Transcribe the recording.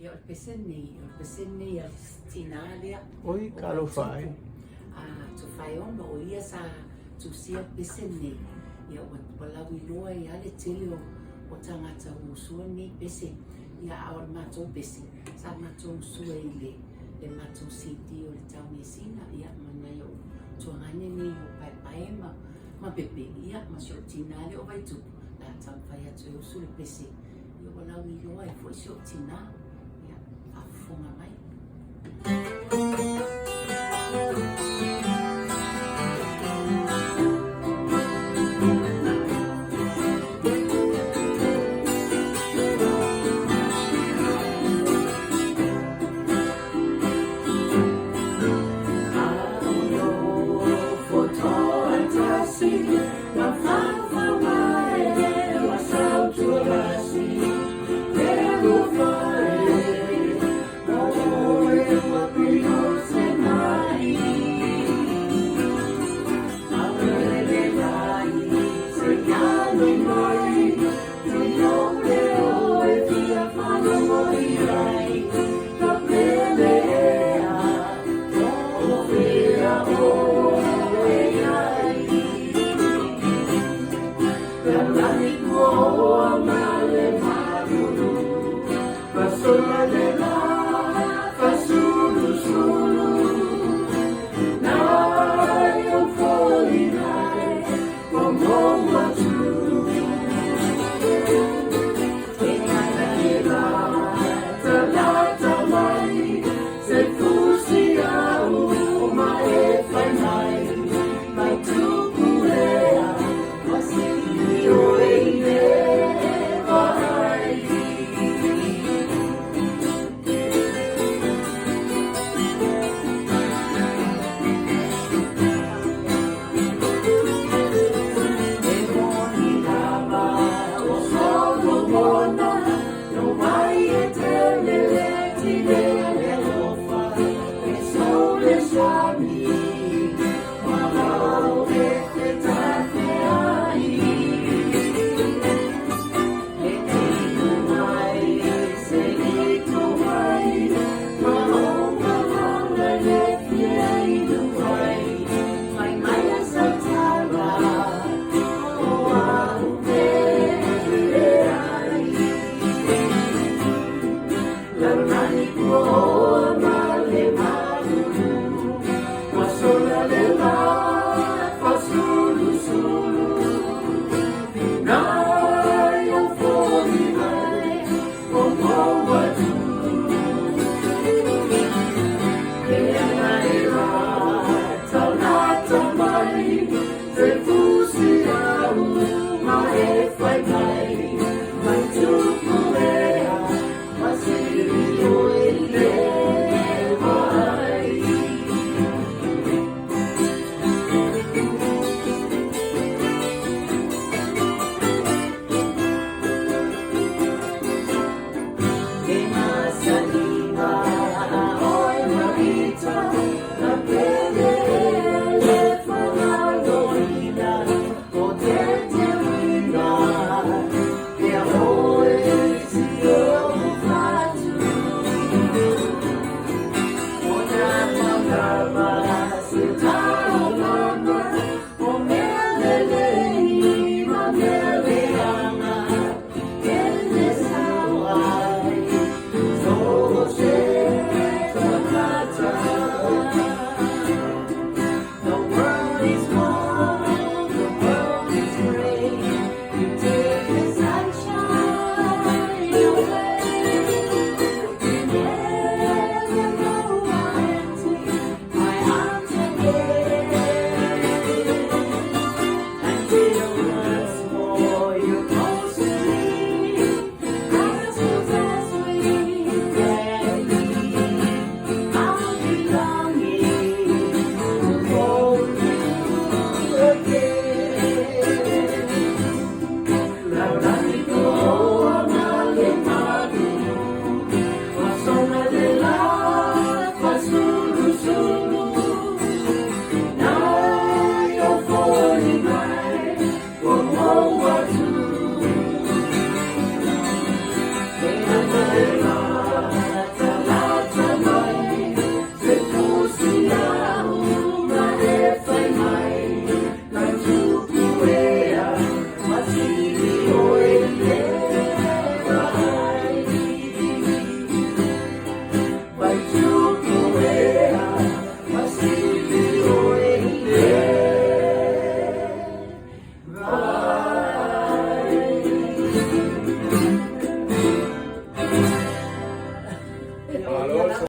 Ia o peseni a tina lea. Oi, kalo whae. Tofaeono o ia sa tusia peseni. Ia walawi loa ia le tele o tangata usua ni pese. Ia aor matou pese. Sa matou usua i le matou siti o le tau mesina. Ia manai o tuangane ni o pai ma pepe. Ia masio tina le o Vaituu. La tau whai atu e usu le pese. Ia walawi loa e fo sio tina. Funga mai. Lalolagi Puaoa ma le maruru, pasola le la, pasulu na yo foli nai, como matu. E nai la, talata mai, se fusi au, ma e fai mai, Vaituu Puaoa, Lalolagi Puaoa ma le maruru, pasola le la, pasulu na yo foli mai, como matu. E nai la, talata mai, se fusi au, ma e fai mai, Vaituu Puaoa, Oh Vaituu